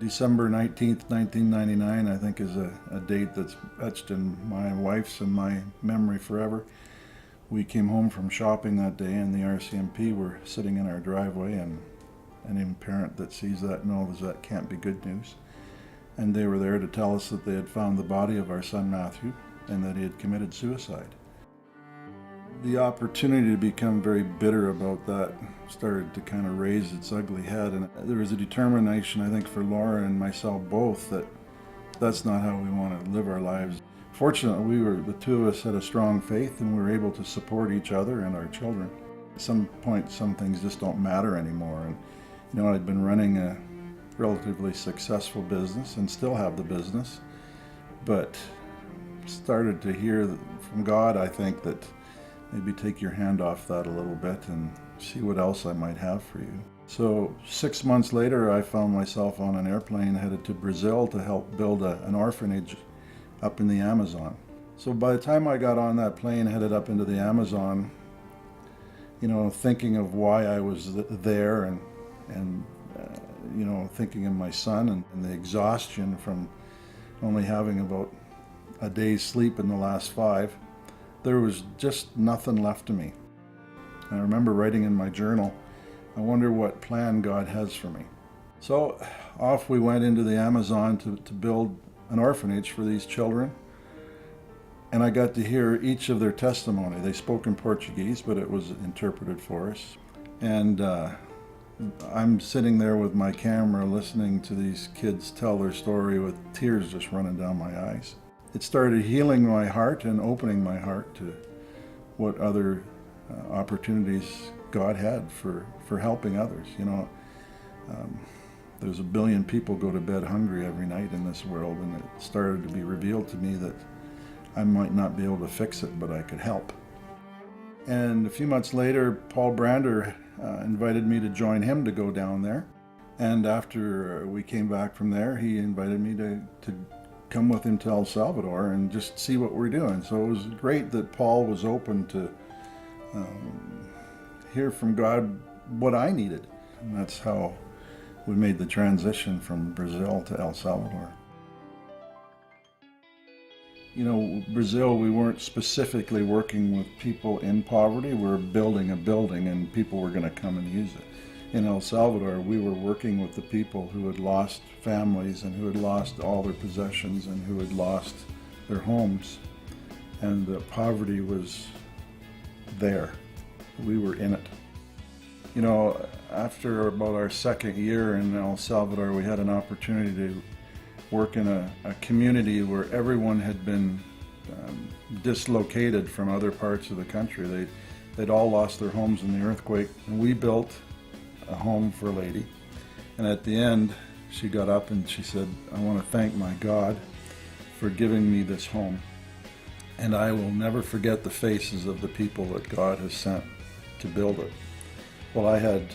December 19th, 1999, I think is a date that's etched in my wife's and my memory forever. We came home from shopping that day and the RCMP were sitting in our driveway, and any parent that sees that knows that can't be good news. And they were there to tell us that they had found the body of our son Matthew and that he had committed suicide. The opportunity to become very bitter about that started to kind of raise its ugly head, and there was a determination, I think, for Laura and myself both that that's not how we want to live our lives. Fortunately, the two of us had a strong faith and we were able to support each other and our children. At some point, some things just don't matter anymore. And I'd been running a relatively successful business and still have the business, but started to hear from God, I think, that maybe take your hand off that a little bit and see what else I might have for you. So 6 months later, I found myself on an airplane headed to Brazil to help build an orphanage up in the Amazon. So by the time I got on that plane headed up into the Amazon, thinking of why I was there and thinking of my son and the exhaustion from only having about a day's sleep in the last 5, there was just nothing left of me. And I remember writing in my journal, I wonder what plan God has for me. So off we went into the Amazon to build an orphanage for these children. And I got to hear each of their testimony. They spoke in Portuguese, but it was interpreted for us. And I'm sitting there with my camera listening to these kids tell their story with tears just running down my eyes. It started healing my heart and opening my heart to what other opportunities God had for helping others. There's 1 billion people go to bed hungry every night in this world, and it started to be revealed to me that I might not be able to fix it, but I could help. And a few months later, Paul Brander invited me to join him to go down there. And after we came back from there, he invited me to come with him to El Salvador and just see what we're doing. So it was great that Paul was open to hear from God what I needed. And that's how we made the transition from Brazil to El Salvador. Brazil, we weren't specifically working with people in poverty. We were building a building and people were going to come and use it. In El Salvador, we were working with the people who had lost families and who had lost all their possessions and who had lost their homes. And the poverty was there. We were in it. After about our second year in El Salvador, we had an opportunity to work in a community where everyone had been dislocated from other parts of the country. They'd all lost their homes in the earthquake, and we built a home for a lady. And at the end, she got up and she said, I want to thank my God for giving me this home. And I will never forget the faces of the people that God has sent to build it. Well, I had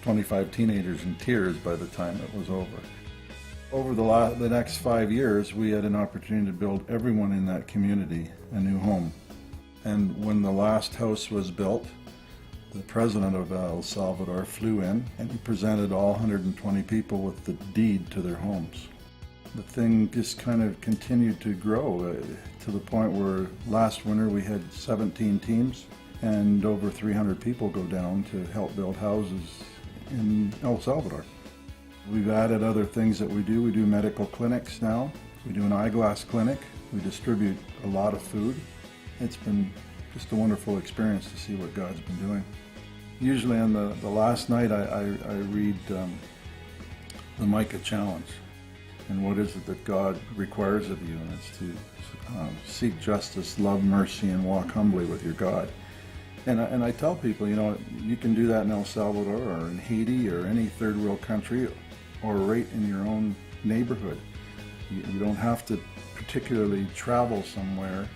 25 teenagers in tears by the time it was over. Over the next 5 years, we had an opportunity to build everyone in that community a new home. And when the last house was built, the president of El Salvador flew in and he presented all 120 people with the deed to their homes. The thing just kind of continued to grow to the point where last winter we had 17 teams and over 300 people go down to help build houses in El Salvador. We've added other things that we do. We do medical clinics now. We do an eyeglass clinic. We distribute a lot of food. It's been just a wonderful experience to see what God's been doing. Usually on the last night I read the Micah challenge. And what is it that God requires of you? And it's to seek justice, love mercy, and walk humbly with your God. And I tell people, you can do that in El Salvador or in Haiti or any third world country or right in your own neighborhood. You don't have to particularly travel somewhere,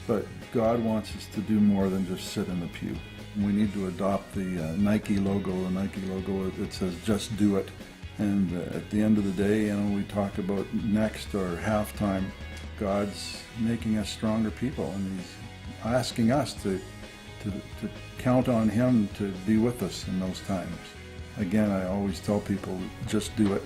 but God wants us to do more than just sit in the pew. We need to adopt the Nike logo. The Nike logo, it says, just do it. And at the end of the day, we talk about next or halftime. God's making us stronger people, and He's asking us to count on Him to be with us in those times. Again, I always tell people, just do it.